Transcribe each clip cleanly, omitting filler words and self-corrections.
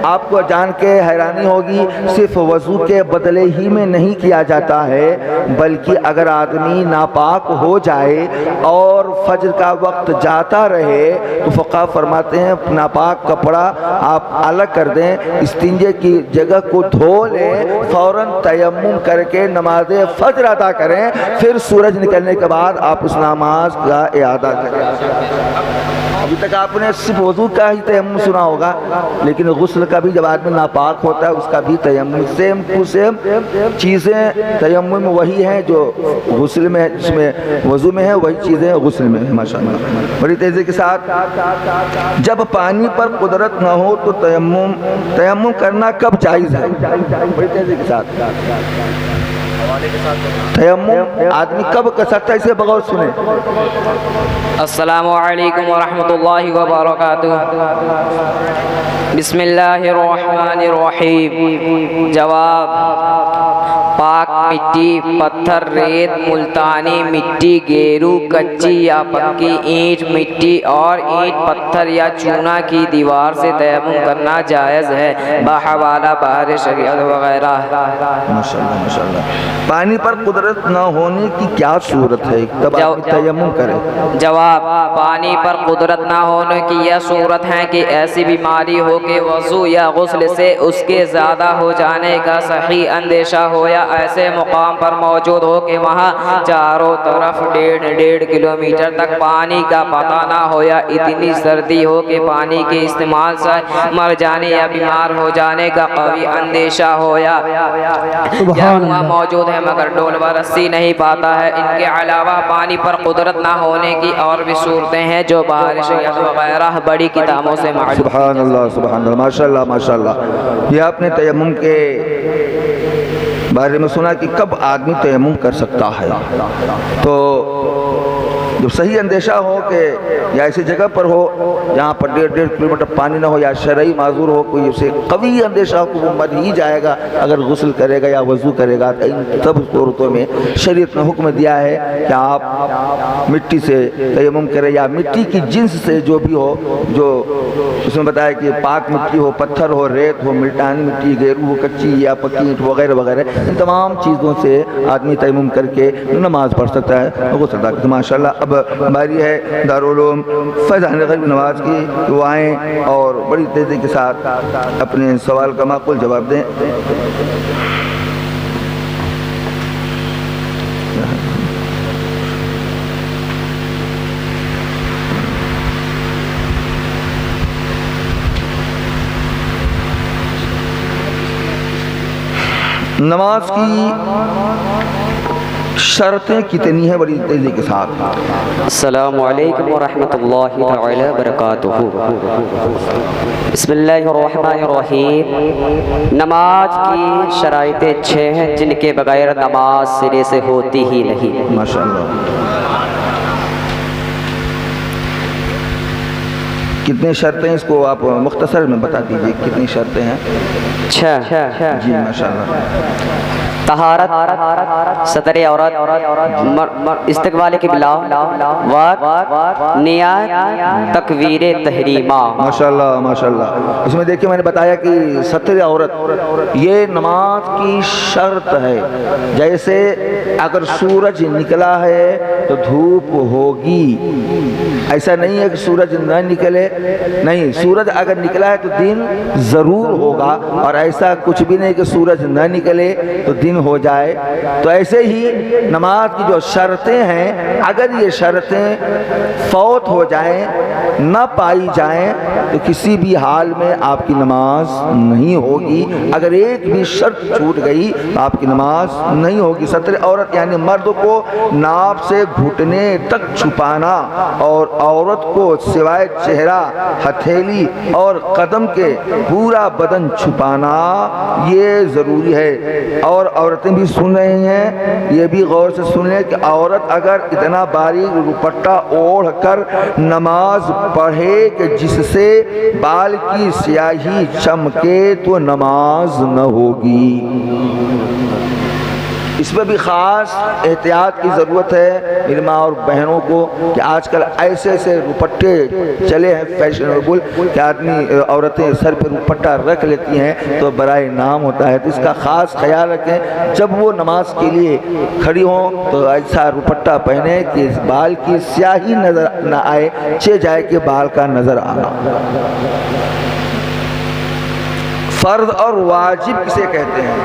آپ کو جان کے حیرانی ہوگی صرف وضو کے بدلے ہی میں نہیں کیا جاتا ہے، بلکہ اگر آدمی ناپاک ہو جائے اور فجر کا وقت جاتا رہے تو فقہ فرماتے ہیں ناپاک کپڑا آپ الگ کر دیں، استنجے کی جگہ کو دھو لیں، فوراً تیمم کر کے نماز فجر ادا کریں، پھر سورج نکلنے کے بعد آپ اس نماز کا اعادہ کریں۔ ابھی تک آپ نے صرف وضو کا ہی تیمم سنا ہوگا، لیکن غسل کا بھی جب آدمی ناپاک ہوتا ہے اس کا بھی تیمم، سیم ٹو سیم چیزیں تیمم وہی ہیں جو غسل میں، جس میں وضو میں ہے وہی چیزیں غسل میں ہیں۔ ماشاءاللہ بڑی تیزی کے ساتھ، جب پانی پر قدرت نہ ہو تو تیمم کرنا کب جائز ہے؟ بڑی تیزی کے ساتھ تیمم آدمی کب کر سکتا ہے، اسے بغور سنیں۔ السلام علیکم ورحمۃ اللہ وبرکاتہ۔ بسم اللہ الرحمن الرحیم۔ جواب: پاک مٹی، پتھر، ریت، ملتانی مٹی، گیرو، کچی یا پکی اینٹ مٹی اور اینٹ پتھر یا چونا کی دیوار سے تیمم کرنا جائز ہے بحوالہ بحر شریعت وغیرہ۔ ماشاءاللہ ماشاءاللہ۔ پانی پر قدرت نہ ہونے کی کیا صورت ہے تب آدمی تیمم کرے؟ جواب: پانی پر قدرت نہ ہونے کی یہ صورت ہے کہ ایسی بیماری ہو کہ وضو یا غسل سے اس کے زیادہ ہو جانے کا صحیح اندیشہ ہو، یا ایسے مقام پر موجود ہو کہ وہاں چاروں طرف 1.5 کلومیٹر تک پانی کا پتہ نہ ہو، یا اتنی سردی ہو کہ پانی کے استعمال سے مر جانے یا بیمار ہو جانے کا قوی اندیشہ ہو، یا وہاں موجود ہے مگر ڈول و رسی نہیں پاتا ہے۔ ان کے علاوہ پانی پر قدرت نہ ہونے کی اور بھی صورتیں ہیں جو بارش وغیرہ بڑی کتابوں سے معلوم۔ سبحان اللہ سبحان اللہ، ماشاءاللہ ماشاءاللہ۔ یہ آپ نے تیمم کے بارے میں سنا کہ کب آدمی تیمم کر سکتا ہے، تو جب صحیح اندیشہ ہو کہ یا ایسی جگہ پر ہو جہاں پر 1.5 کلومیٹر پانی نہ ہو، یا شرعی معذور ہو، کوئی اسے قوی اندیشہ ہو کہ وہ مر ہی جائے گا اگر غسل کرے گا یا وضو کرے گا، ان سب صورتوں میں شریعت نے حکم دیا ہے کہ آپ مٹی سے تیمم کریں، یا مٹی کی جنس سے جو بھی ہو، جو اس میں بتایا کہ پاک مٹی ہو، پتھر ہو، ریت ہو، ملٹانی مٹی، گیرو ہو، کچی یا پکی اینٹ وغیرہ وغیرہ، ان تمام چیزوں سے آدمی تیمم کر کے نماز پڑھ سکتا ہے، غسل ادا کرتا ہے۔ ماشاءاللہ اب باری ہے دارالعلوم فیضان غریب نواز کی دعائیں، اور بڑی تیزی کے ساتھ اپنے سوال کا معقول جواب دیں۔ نماز کی شرطیں کتنی ہیں؟ بڑی تیزی کے ساتھ۔ السلام علیکم ورحمۃ اللہ تعالی وبرکاتہ۔ بسم اللہ الرحمن الرحیم۔ نماز کی شرائطیں 6 ہیں جن کے بغیر نماز سرے سے ہوتی ہی نہیں۔ ماشاءاللہ۔ کتنی شرطیں، اس کو آپ مختصر میں بتا دیجئے کتنی شرطیں ہیں؟ 6۔ جی ماشاءاللہ۔ طہارت، ستر عورت، استقبال قبلہ، وقت، نیت، تکبیر تحریمہ۔ ماشاءاللہ ماشاءاللہ۔ اس میں دیکھیں میں نے بتایا کہ ستر عورت یہ نماز کی شرط ہے۔ جیسے اگر سورج نکلا ہے تو دھوپ ہوگی، ایسا نہیں ہے کہ سورج نہ نکلے، نہیں، سورج اگر نکلا ہے تو دن ضرور ہوگا، اور ایسا کچھ بھی نہیں کہ سورج نہ نکلے تو دن ہو جائے۔ تو ایسے ہی نماز کی جو شرطیں ہیں، اگر یہ شرطیں فوت ہو جائیں، نہ پائی جائیں، تو کسی بھی حال میں آپ کی نماز نہیں ہوگی۔ اگر ایک بھی شرط چھوٹ گئی تو آپ کی نماز نہیں ہوگی۔ ستر عورت یعنی مرد کو ناف سے گھٹنے تک چھپانا، اور عورت کو سوائے چہرہ، ہتھیلی اور قدم کے پورا بدن چھپانا یہ ضروری ہے۔ اور عورتیں بھی سن رہی ہیں، یہ بھی غور سے سن لیں کہ عورت اگر اتنا باریک دوپٹہ اوڑھ کر نماز پڑھے کہ جس سے بال کی سیاہی چمکے تو نماز نہ ہوگی۔ اس میں بھی خاص احتیاط کی ضرورت ہے میری ماں اور بہنوں کو کہ آج کل ایسے ایسے روپٹے چلے ہیں فیشنیبل کہ آدمی عورتیں سر پہ روپٹا رکھ لیتی ہیں تو برائے نام ہوتا ہے. تو اس کا خاص خیال رکھیں جب وہ نماز کے لیے کھڑی ہوں تو ایسا روپٹا پہنے کہ بال کی سیاہی نظر نہ آئے, چہ جائے کہ بال کا نظر آنا. فرض اور واجب کسے کہتے ہیں؟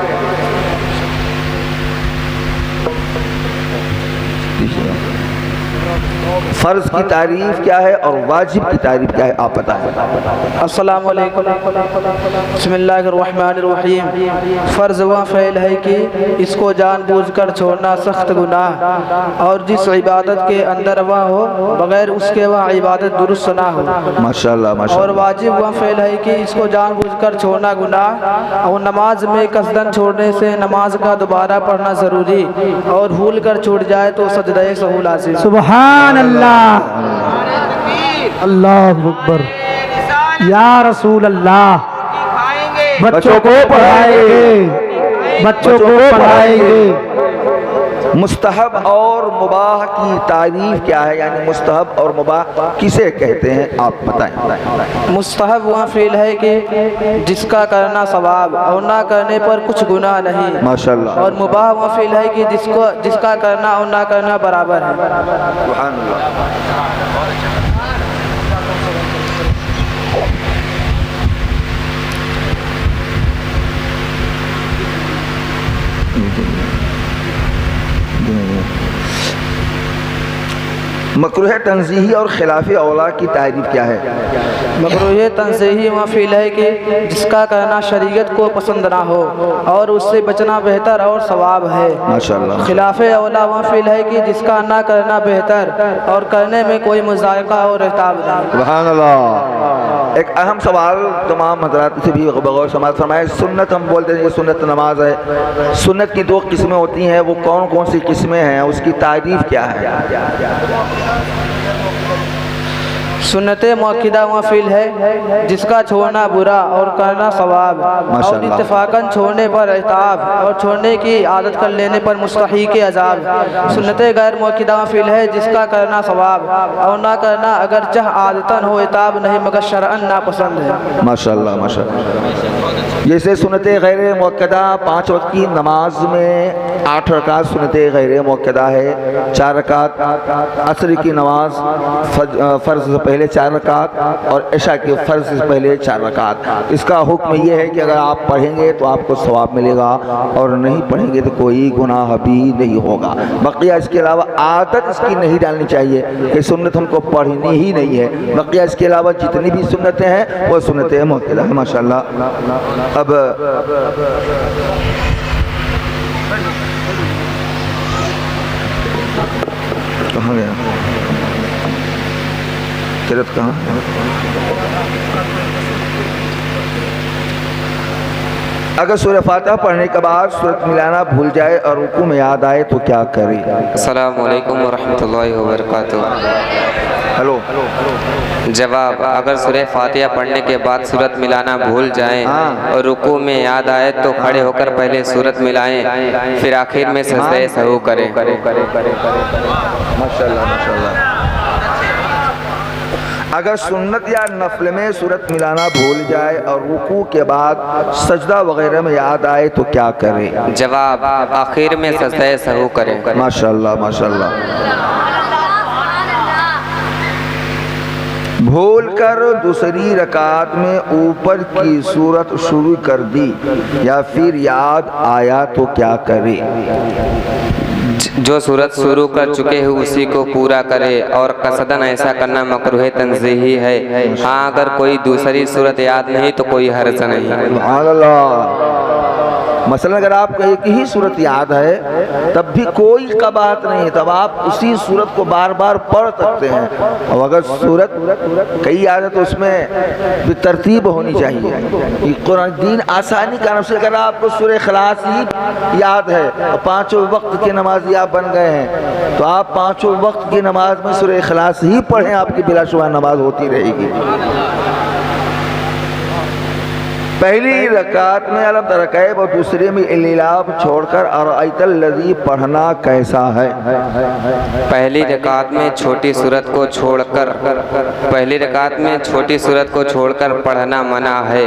فرض کی تعریف کیا ہے اور واجب کی تعریف کیا ہے آپ بتائیں. السلام علیکم. بسم اللہ الرحمن الرحیم. فرض وہ فعل ہے کہ اس کو جان بوجھ کر چھوڑنا سخت گناہ اور جس عبادت کے اندر وہ ہو بغیر اس کے وہ عبادت درست نہ ہو. ماشاءاللہ اور ماشاءاللہ. واجب وہ فعل ہے کہ اس کو جان بوجھ کر چھوڑنا گناہ اور نماز میں قصدن چھوڑنے سے نماز کا دوبارہ پڑھنا ضروری اور بھول کر چھوٹ جائے تو سجدہ سہو لازم. سبحان اللہ, اللہ اکبر, یا رسول اللہ. بچوں کو پڑھائیں گے, بچوں کو پڑھائیں گے. مستحب اور مباح کی تعریف کیا ہے, یعنی مستحب اور مباح کسے کہتے ہیں آپ بتائیں. مستحب وہ فعل ہے کہ جس کا کرنا ثواب اور نہ کرنے پر کچھ گناہ نہیں. ماشاءاللہ. اور مباح وہ فعل ہے کہ جس کا کرنا اور نہ کرنا برابر ہے. سبحان اللہ. مکروہ تنزیہی اور خلاف اولا کی تعریف کیا ہے؟ مکروہ تنزیہی وہ فعل ہے کہ جس کا کرنا شریعت کو پسند نہ ہو اور اس سے بچنا بہتر اور ثواب ہے. ماشاءاللہ. خلاف اولا وہ فعل ہے کہ جس کا نہ کرنا بہتر اور کرنے میں کوئی مذائقہ اور احتاب نہیں. سبحان اللہ. ایک اہم سوال تمام حضرات سے بھی بغور سماعت فرمائے. سنت ہم بولتے ہیں یہ سنت نماز ہے. سنت کی دو قسمیں ہوتی ہیں, وہ کون کون سی قسمیں ہیں, اس کی تعریف کیا ہے؟ سنت مؤکدہ وہ فعل ہے جس کا چھوڑنا برا اور کرنا ثواب اور اتفاقاً چھوڑنے پر عتاب اور چھوڑنے کی عادت کر لینے پر مستحق عذاب. سنت غیر مؤکدہ وہ فعل ہے جس کا کرنا ثواب اور نہ کرنا اگرچہ عادتاً ہو عتاب نہیں مگر شرعاً ناپسند ہے. ماشاءاللہ ماشاءاللہ. جیسے سنت غیر مؤکدہ 5 وقت کی نماز میں 8 رکعت سنت غیر مؤکدہ ہے. 4 رکعت عصر کی نماز فرض سے پہلے 4 رکعت اور عشاء کے فرض سے پہلے 4 رکعت. اس کا حکم یہ ہے کہ اگر آپ پڑھیں گے تو آپ کو ثواب ملے گا اور نہیں پڑھیں گے تو کوئی گناہ بھی نہیں ہوگا. بقیہ اس کے علاوہ عادت اس کی نہیں ڈالنی چاہیے کہ سنت ہم کو پڑھنی ہی نہیں ہے. بقیہ اس کے علاوہ جتنی بھی سنتیں ہیں وہ سنت مؤکدہ ہیں. ماشاءاللہ. اب کہاں گیا قرت کہاں؟ اگر سورہ فاتحہ پڑھنے کے بعد سورت ملانا بھول جائے اور رکوع میں یاد آئے تو کیا کرے؟ السلام علیکم ورحمۃ اللہ وبرکاتہ. ہلو. جواب: اگر سورہ فاتحہ پڑھنے کے بعد سورت ملانا بھول جائیں اور رکوع میں یاد آئے تو کھڑے ہو کر پہلے سورت ملائیں پھر آخر میں سجدہ سہو کریں. ماشاءاللہ ماشاءاللہ. اگر سنت یا نفل میں سورت ملانا بھول جائے اور رکوع کے بعد سجدہ وغیرہ میں یاد آئے تو کیا کرے؟ جواب: آخر میں سجدہ سہو کریں. ماشاءاللہ ماشاءاللہ. بھول کر دوسری رکعت میں اوپر کی سورت شروع کر دی یا پھر یاد آیا تو کیا کرے؟ جو سورت شروع کر چکے ہیں اسی کو پورا کرے اور قصداً ایسا کرنا مکروہ تنزیہی ہے. ہاں اگر کوئی دوسری سورت یاد نہیں تو کوئی حرج نہیں. سبحان اللہ. مثلا اگر آپ کو ایک ہی صورت یاد ہے تب بھی کوئی قباحت نہیں, تب آپ اسی صورت کو بار بار پڑھ سکتے ہیں. اور اگر صورت کئی یاد ہے تو اس میں بھی ترتیب ہونی چاہیے. قرآن دین آسانی کا نفس. اگر آپ کو سورہ اخلاص ہی یاد ہے اور 5 وقت کے نمازی آپ بن گئے ہیں تو آپ 5 وقت کی نماز میں سورہ اخلاص ہی پڑھیں, آپ کی بلا شبہ نماز ہوتی رہے گی. پہلی رکعت میں الم تر کیف اور دوسرے میں الیلاف چھوڑ کر ارأیت الذی پڑھنا کیسا ہے؟ پہلی رکعت میں چھوٹی سورت کو چھوڑ کر پڑھنا منع ہے۔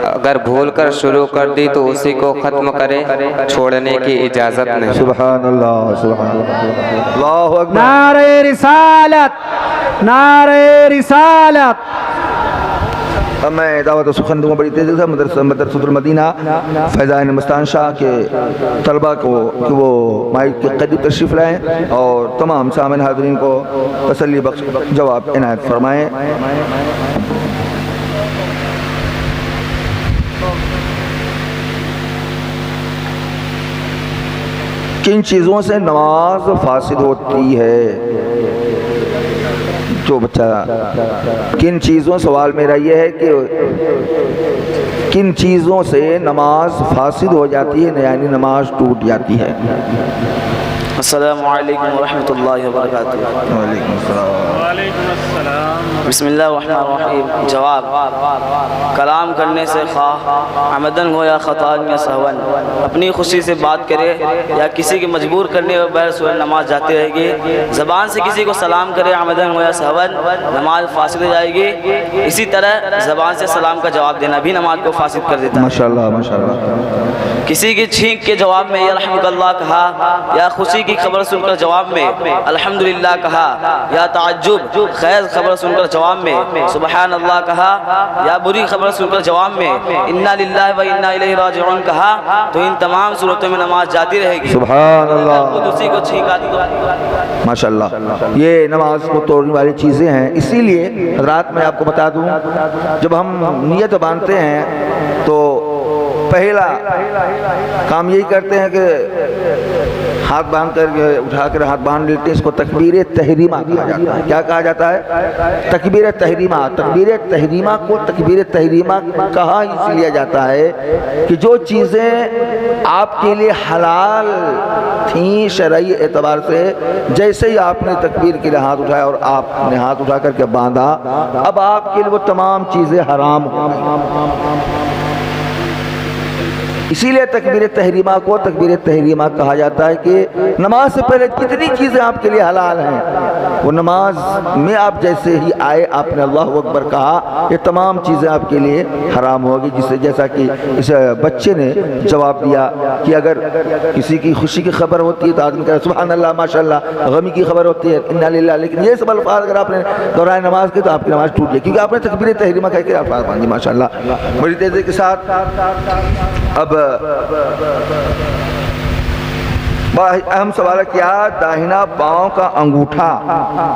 اگر بھول کر شروع کر دی تو اسی کو ختم کرے، چھوڑنے کی اجازت نہیں۔ سبحان اللہ سبحان اللہ، اللہ اکبر۔ نعرہ رسالت، نعرہ رسالت۔ اب میں دعوت و سخن دوں گا بڑی تیزی سے مدرسۃ المدینہ فیضان مستان شاہ کے طلبہ کو کہ وہ مائک کے قریب تشریف لائیں اور تمام سامعین حاضرین کو تسلی بخش جواب عنایت فرمائیں۔ کن چیزوں سے نماز فاسد ہوتی ہے؟ جو بچہ کن چیزوں، سوال میرا یہ ہے کہ کن چیزوں سے نماز فاسد ہو جاتی ہے، یعنی نماز ٹوٹ جاتی ہے؟ السلام علیکم ورحمۃ اللہ وبرکاتہ۔ وعلیکم السلام۔ بسم اللہ الرحمن الرحیم۔ جواب: کلام کرنے سے خواہ عمدن ہو یا خطاً یا سہون اپنی خوشی سے بات کرے یا کسی کے مجبور کرنے پر بغیر سورہ نماز جاتی رہے گی، زبان سے کسی کو سلام کرے عمدن ہو یا سہون نماز فاسد ہو جائے گی۔ اسی طرح زبان سے سلام کا جواب دینا بھی نماز کو فاسد کر دیتا ہے۔ ماشاءاللہ ماشاءاللہ۔ کسی کی چھینک کے جواب میں یرحمک اللہ کہا یا خوشی کی خبر سن کر جواب میں الحمدللہ کہا یا تعجب خیر خبر سن کر جواب میں سبحان اللہ کہا یا بری خبر سن کر جواب میں انا للہ و انا الیہ راجعون کہا تو ان تمام صورتوں میں نماز جاتی رہے گی۔ سبحان اللہ۔ خود اسی کو چھینک آتی تو ماشاءاللہ، یہ نماز کو توڑنے والی چیزیں ہیں۔ اسی لیے حضرات میں آپ کو بتا دوں، جب ہم نیت باندھتے ہیں تو پہلا کام یہی کرتے ہیں کہ ہاتھ باندھ کر اٹھا کر ہاتھ باندھ لیتے ہیں، اس کو تکبیر تحریمہ کہا جاتا ہے۔ کیا کہا جاتا ہے؟ تکبیر تحریمہ۔ تکبیر تحریمہ کو تکبیر تحریمہ کہا اس لیے جاتا ہے کہ جو چیزیں آپ کے لیے حلال تھیں شرعی اعتبار سے، جیسے ہی آپ نے تکبیر کے لیے ہاتھ اٹھایا اور آپ نے ہاتھ اٹھا کر کے باندھا، اب آپ کے لیے وہ تمام چیزیں حرام ہو گئی۔ اسی لیے تکبیر تحریمہ کو تکبیر تحریمہ کہا جاتا ہے کہ نماز سے پہلے کتنی چیزیں آپ کے لیے حلال ہیں، وہ نماز میں آپ جیسے ہی آئے آپ نے اللہ اکبر کہا، یہ تمام چیزیں آپ کے لیے حرام ہوگی۔ جس سے جیسا کہ اس بچے نے جواب دیا کہ اگر کسی کی خوشی کی خبر ہوتی ہے تو آدمی کہتا ہے سبحان اللہ ماشاءاللہ، غمی کی خبر ہوتی ہے انا للہ، لیکن یہ سب الفاظ اگر آپ نے دوران نماز کی تو آپ کی نماز ٹوٹ جائے، کیونکہ آپ نے تکبیر تحریمہ کہہ کے الفاظ باندھی۔ ماشاءاللہ بڑی تیزی کے ساتھ اب اہم سوال کیا، داہنا پاؤں کا انگوٹھا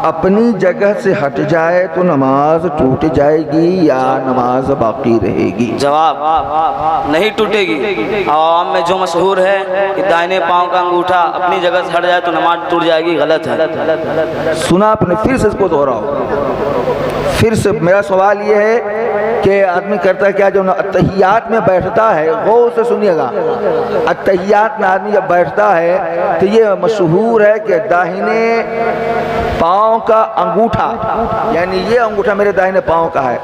اپنی جگہ سے ہٹ جائے تو نماز ٹوٹ جائے گی یا نماز باقی رہے گی؟ جواب: نہیں ٹوٹے گی۔ عوام میں جو مشہور ہے کہ دائیں پاؤں کا انگوٹھا اپنی جگہ سے ہٹ جائے تو نماز ٹوٹ جائے گی، غلط ہے۔ سنا آپ نے، پھر سے اس کو دہراؤ۔ پھر سے میرا سوال یہ ہے کہ آدمی کرتا ہے کیا، جو اتحیات میں بیٹھتا ہے، غور سے سنیے گا، اتحیات میں آدمی جب بیٹھتا ہے تو یہ مشہور ہے کہ داہنے پاؤں کا انگوٹھا، یعنی یہ انگوٹھا میرے داہنے پاؤں کا ہے،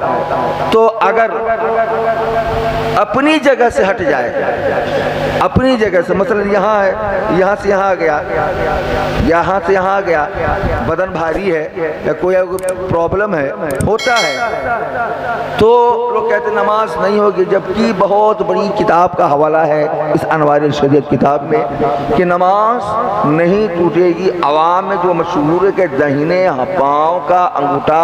تو اگر اپنی جگہ سے ہٹ جائے، اپنی جگہ سے، مثلا یہاں ہے، یہاں سے یہاں گیا، یہاں سے یہاں گیا، بدن بھاری ہے یا کوئی پرابلم ہے، ہوتا ہے، تو لوگ کہتے ہیں نماز نہیں ہوگی، جبکہ بہت بڑی کتاب کا حوالہ ہے اس انوار شریعت کتاب میں کہ نماز نہیں ٹوٹے گی۔ عوام میں جو مشہور ہے کہ داہنے پاؤں کا انگوٹھا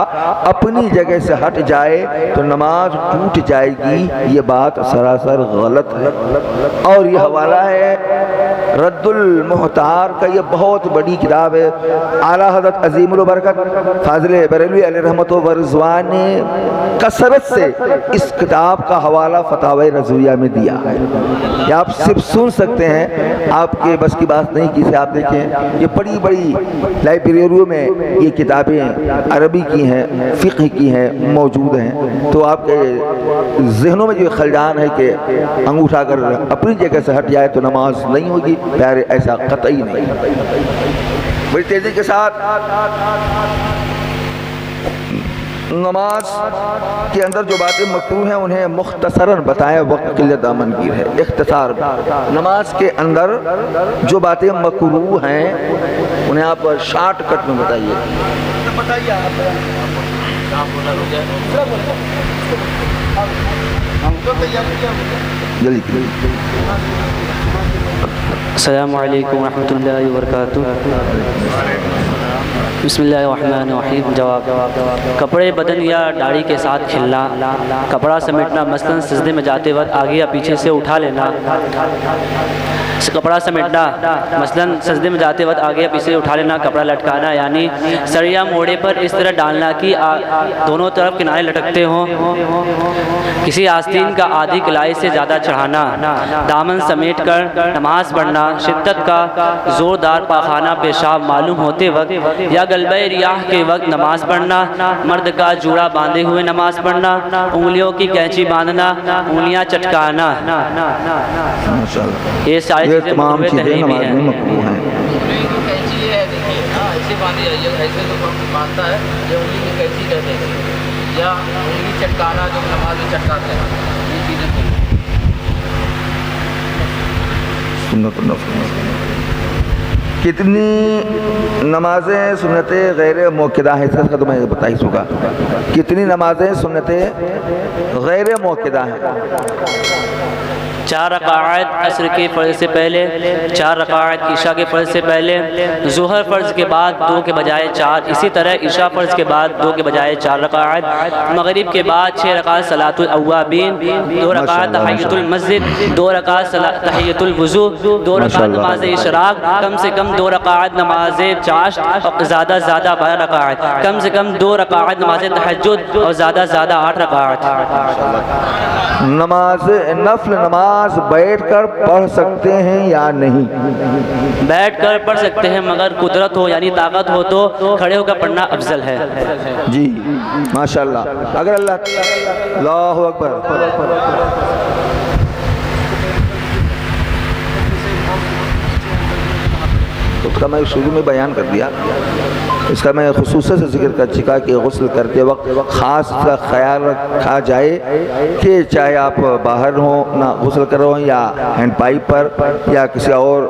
اپنی جگہ سے ہٹ جائے تو نماز ٹوٹ جائے گی، یہ بات سراسر غلط ہے۔ اور یہ حوالہ ہے رد المحتار کا، یہ بہت بڑی کتاب ہے، اعلیٰ حضرت عظیم البرکت فاضل بریلوی علیہ رحمت و رضوان نے کثرت سے اس کتاب کا حوالہ فتاوی رضویہ میں دیا ہے۔ یہ آپ صرف سن سکتے ہیں، آپ کے بس کی بات نہیں کی سے آپ دیکھیں، یہ بڑی بڑی لائبریریوں میں یہ کتابیں عربی کی ہیں، فقہ کی ہیں، موجود ہیں، تو آپ کے ذہنوں میں جو خلجان ہے کہ انگوٹھا اگر اپنی جگہ سے ہٹ جائے تو نماز نہیں ہوگی، پیارے ایسا قطعی نہیں۔ بڑی تیزی کے ساتھ نماز کے اندر جو باتیں مکروہ ہیں انہیں مختصراً بتائیں، وقت قلت دامن گیر ہے، اختصار نماز کے اندر جو باتیں مکروہ ہیں انہیں آپ شارٹ کٹ میں بتائیے۔ جلدی۔ السلام علیکم ورحمۃ اللہ وبرکاتہ۔ بسم اللہ الرحمن الرحیم۔ جواب: کپڑے بدن یا داڑھی کے ساتھ کھلنا، کپڑا سمیٹنا مثلاً سجدے میں جاتے وقت آگے یا پیچھے سے اٹھا لینا، کپڑا سمیٹنا مثلاً سجدے میں جاتے وقت آگے یا پیچھے سے اٹھا لینا، کپڑا لٹکانا یعنی سر یا موڑے پر اس طرح ڈالنا کہ دونوں طرف کنارے لٹکتے ہوں، کسی آستین کا آدھی کلائی سے زیادہ چڑھانا، دامن سمیٹ کر نماز پڑھنا، شدت کا زوردار پاخانہ پیشاب معلوم ہوتے وقت یا غلبہ ریاح کے وقت نماز پڑھنا، مرد کا جوڑا باندھے ہوئے نماز پڑھنا، انگلیوں کی کینچی باندھنا، انگلیاں چٹکانا، یہ ساری چیزیں تمام چیزیں نماز میں مکروہ ہیں۔ ایسے باندھی جائیے، ایسے جو باندھتا ہے یہ انگلی کی کینچی کہتے ہیں، یا انگلی چٹکانا جو نماز میں چٹکاتے ہیں، یہ چیزیں سنت النفل۔ کتنی نمازیں سنتیں غیر موقدہ ہیں، اس کا تو میں بتا ہی چکا۔ کتنی نمازیں سنتیں غیر موقدہ ہیں؟ 4 رکعات عصر کے فرض سے پہلے، 4 رکعات عشاء کے فرض سے پہلے، ظہر فرض کے بعد 2 کے بجائے 4، اسی طرح عشاء فرض کے بعد 2 کے بجائے 4 رکعات، مغرب کے بعد 6 رکعات صلاۃ الاوابین، 2 رکعات تحیۃ المسجد، 2 رکعات تحیۃ الوضو، 2 رکعات نماز اشراق، کم سے کم 2 رکعات نماز چاشت اور زیادہ سے زیادہ 12 رکعات، کم سے کم 2 رکعات نماز تہجد اور زیادہ سے زیادہ 8 رکعات۔ نماز نفل نماز بیٹھ کر پڑھ سکتے ہیں یا نہیں؟ بیٹھ کر پڑھ سکتے ہیں، مگر قدرت ہو یعنی طاقت ہو تو کھڑے ہو کر پڑھنا افضل ہے۔ جی ماشاءاللہ۔ اگر اللہ اکبر، اس کا میں شروع میں بیان کر دیا، اس کا میں خصوصاً سے ذکر کر چکا کہ غسل کرتے وقت خاص کا خیال رکھا جائے کہ چاہے آپ باہر ہوں نہ غسل کر رہے ہوں یا ہینڈ پائپ پر یا کسی اور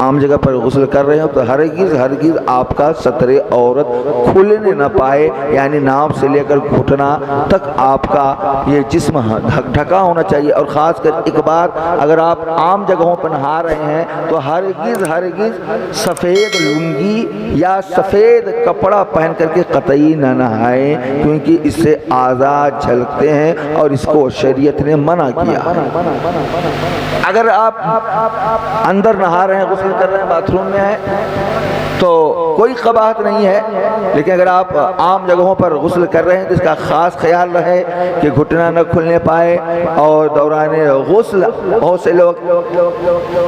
عام جگہ پر غسل کر رہے ہوں، تو ہرگز آپ کا ستر عورت کھلنے نہ پائے، یعنی ناف سے لے کر گھٹنا تک آپ کا یہ جسم ڈھکا ہونا چاہیے۔ اور خاص کر ایک بات، اگر آپ عام جگہوں پر نہا رہے ہیں تو ہرگز سفید لنگی یا سفید کپڑا پہن کر کے قطعی نہ نہائیں، کیونکہ اس سے اعضاء جھلکتے ہیں اور اس کو شریعت نے منع کیا ہے۔ اگر آپ اندر نہا رہے ہیں، غسل کر رہے ہیں، باتھ روم میں ہیں تو کوئی قباحت نہیں ہے، لیکن اگر آپ عام جگہوں پر غسل کر رہے ہیں تو اس کا خاص خیال رہے کہ گھٹنا نہ کھلنے پائے، اور دوران غسل بہت سے لوگ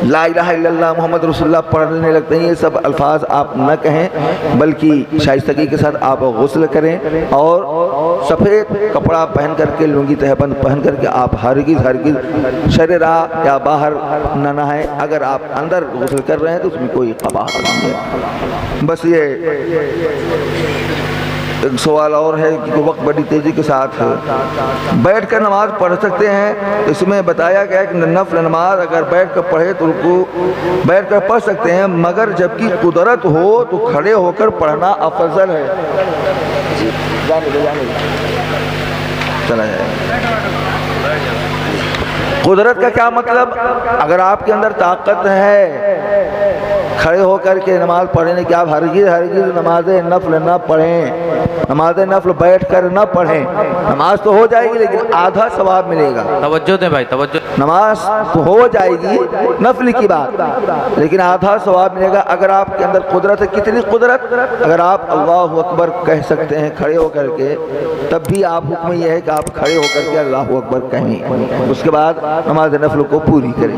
لا الہ الا اللہ محمد رسول اللہ پڑھنے لگتے ہیں، یہ سب الفاظ آپ نہ کہیں، بلکہ شائستگی کے ساتھ آپ غسل کریں، اور سفید کپڑا پہن کر کے، لنگی تہبند پہن کر کے آپ ہرگز شرع راہ یا باہر نہ نہائیں۔ اگر آپ اندر غسل کر رہے ہیں تو اس میں کوئی قباحت نہیں ہے۔ بس یہ ایک سوال اور ہے کہ وقت بڑی تیزی کے ساتھ بیٹھ کر نماز پڑھ سکتے ہیں، اس میں بتایا گیا کہ نفل نماز اگر بیٹھ کر پڑھے تو بیٹھ کر پڑھ سکتے ہیں، مگر جبکہ قدرت ہو تو کھڑے ہو کر پڑھنا افضل ہے۔ چلا جائے۔ قدرت کا کیا مطلب؟ اگر آپ کے اندر طاقت ہے کھڑے ہو کر کے نماز پڑھنے کی، آپ ہرگز نماز نفل نہ پڑھیں، نماز نفل بیٹھ کر نہ پڑھیں۔ نماز تو ہو جائے گی لیکن آدھا ثواب ملے گا۔ توجہ دیں بھائی، توجہ۔ نماز تو ہو جائے گی نفل کی بات، لیکن آدھا ثواب ملے گا اگر آپ کے اندر قدرت ہے۔ کتنی قدرت؟ اگر آپ اللہ اکبر کہہ سکتے ہیں کھڑے ہو کر کے، تب بھی آپ حکم یہ ہے کہ آپ کھڑے ہو کر کے اللہ اکبر کہیں، اس کے بعد نماز نفل کو پوری کریں۔